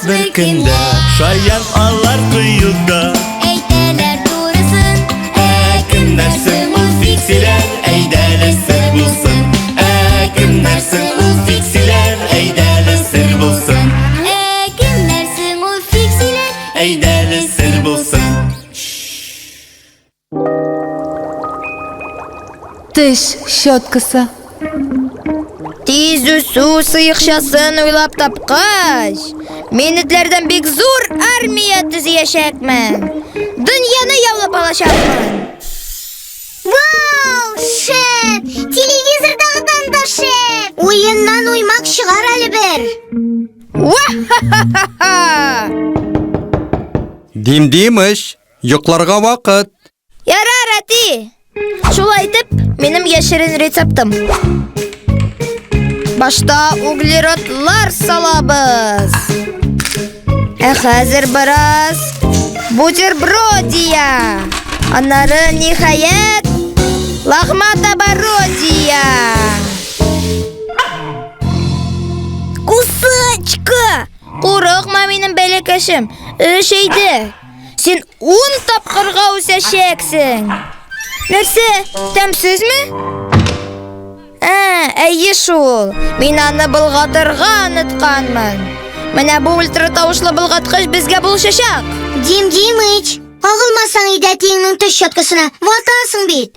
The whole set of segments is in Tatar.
bir kunda şayan allar kuyuda. Eydeler doğrusun. Kim dersin ul fiksiler eydeler sır bulsun. Kim dersin ul fiksiler eydeler sır bulsun. Kim dersin ul fiksiler Eydeler sır bulsun. Diş щеткасы. Тиз су сыйыкчасын уйлап тапкач, мен этләрдән бик зур армия төзәячәкмен. Дөньяны яулап алачакмын. Вау, шеф! Телевизордагыдан да шеф! Уеннан уймак чыгар әле бер. Ва-ха-ха-ха! Дим-димыш, йокларга вакыт. Ярар, әти. Шулай итеп, минем яшерен рецептым. Башта углеродлар салабыз. Хәзер бераз бутербродия. Аннары ниһаять лахмата-бородия. Кусачка! Курыкма минем бәләкәшем. Эш әйде. Син 10 тапкырга үсәчәксең. Нәрсә? Тәмсезме? Әйе шул. Мин аны болгатырга онытканмын. Менә бу ультратавышлы болгаткыч безгә булышачак. Дим Димыч, кагылмасаң иде әтиеңнең төш щеткасына ватасың бит.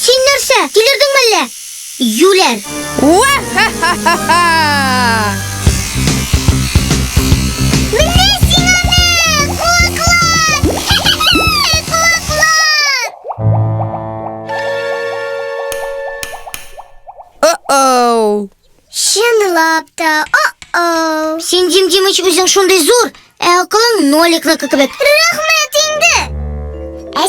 Син нәрсә? Килердеңме әллә? Юләр. Ва-ха-ха-ха! Менә син аны! Кулаклар! Кулаклар! О-оу! Чынлап та, о-о! Син Дим Димыч үзең шундый зур, акылың ноликлык кебек. Рәхмәт инде!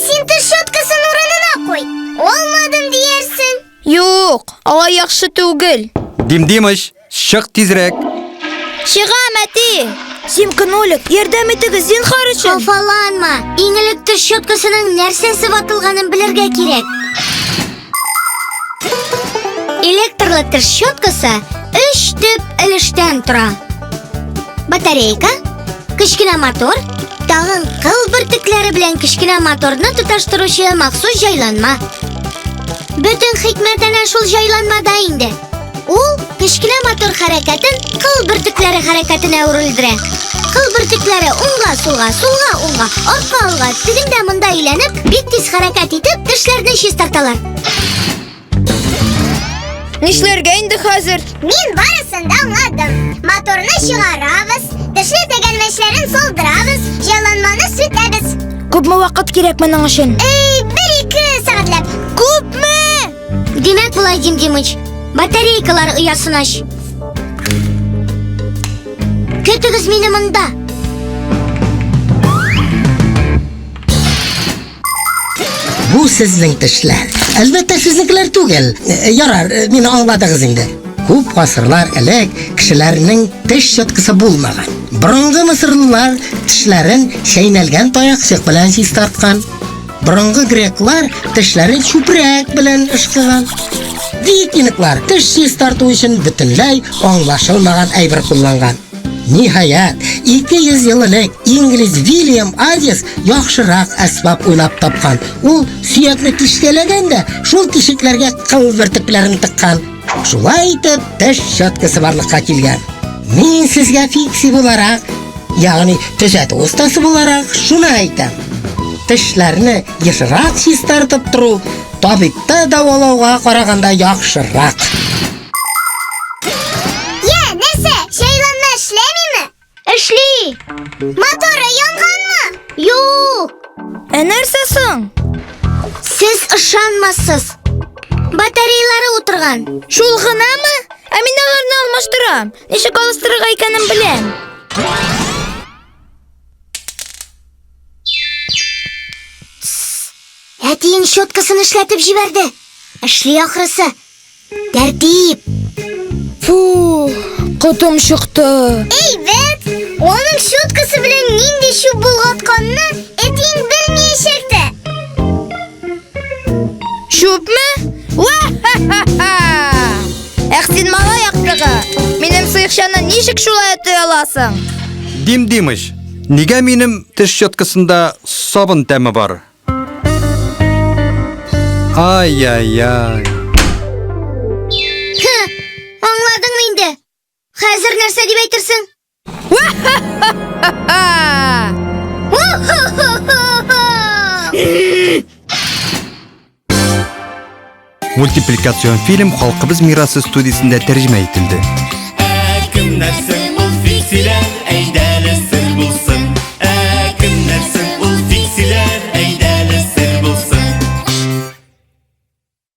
Син төш щеткасын урынына куй. Олмадым диярсең. Юк, алай яхшы түгел. Дим-димыш, чык тизрәк. Чыгам, әти. Симкнолик, ярдәм итегез, зинһар өчен. Хафаланма. Иң элек төш щеткасының нәрсәсе ватылганын белергә кирәк. Электрлы төш щеткасы 3 төп өлештән тора. Батарейка, кечкенә мотор, тагын кыл бөртекләре белән кечкенә моторны тоташтыручы махсус җайланма. Бөтен хикмәт әнә шул җайланмада инде. Ул кечкенә мотор хәрәкәтен кыл бөртекләре хәрәкәтенә үрелдерә. Кыл бөртекләре уңга, сулга, уңга, арка, алга, тегендә монда әйләнеп, бик тиз хәрәкәт итеп, тешләрне чистарталар. Нишләргә инде хәзер? Мин барысын да аңладым. Моторны чыгарабыз, тешле тегәрмәчләрен салдырабыз, җайланманы сүтәбез. Күпме вакыт кирәк моның өчен? 1-2 сәгатьләп. Күпме? Димәк булай, Дим Димыч. Батарейкалар оясын ач. Көтегез мине монда. Бу сезнең тешләр. Әлбәттә сезнекеләр түгел. Ярар, мине аңладыгыз инде. Күп гасырлар элек кешеләрнең теш щеткасы булмаган. Борынгы мисырлылар тешләрен чәйнәлгән таякчык белән чистарткан. Борынгы греклар тешләрен чүпрәк белән ышкыган. Викинглар теш чистарту өчен бөтенләй аңлашылмаган әйбер кулланган. Ниһаять, 200 ел элек инглиз Вильям Адис яхшырак әсбап уйлап тапкан. Ул сөякне тишкәләгәндә, шул тишекләргә кыл бөртекләрен тыккан. Шулай итеп, теш щеткасы барлыкка килгән. Мин сезгә фикси буларак, ягъни төзәтү устасы буларак шуны әйтәм. Тешләрне ешрак чистартып тору табибта дәвалауга караганда яхшырак. Нәрсә? Җайланма эшләмиме? Эшли. Моторы янганмы? Юк. Нәрсә соң? Сез ышанмассыз. Батареялары утырган. Шул гынамы? Мин аларны алмаштырам. Ничек алыштырырга икәнен беләм. Әтиң щеткасын эшләтеп җибәрде. Эшли ахрысы. Тәртип. Фу, котым чыкты. Әйбәт. Оның щеткасы белән нинди чүп булгатканны әтиң белмәячәк тә. Чүпме? Ва-ха-ха-ха! Син булса, минем сыйыкчаны ничек шулай әйтә аласың? Димыш, нигә минем теш щеткасында сабын тәме бар? Ай-яй-яй. Аңладыңмы инде? Хәзер нәрсә дип әйтерсең? Мультипликацион фильм Халкыбыз мирасы студиясында тәрҗемә ителде. Кемнәрсең ул фиксиләр, әйдәле сер булсын.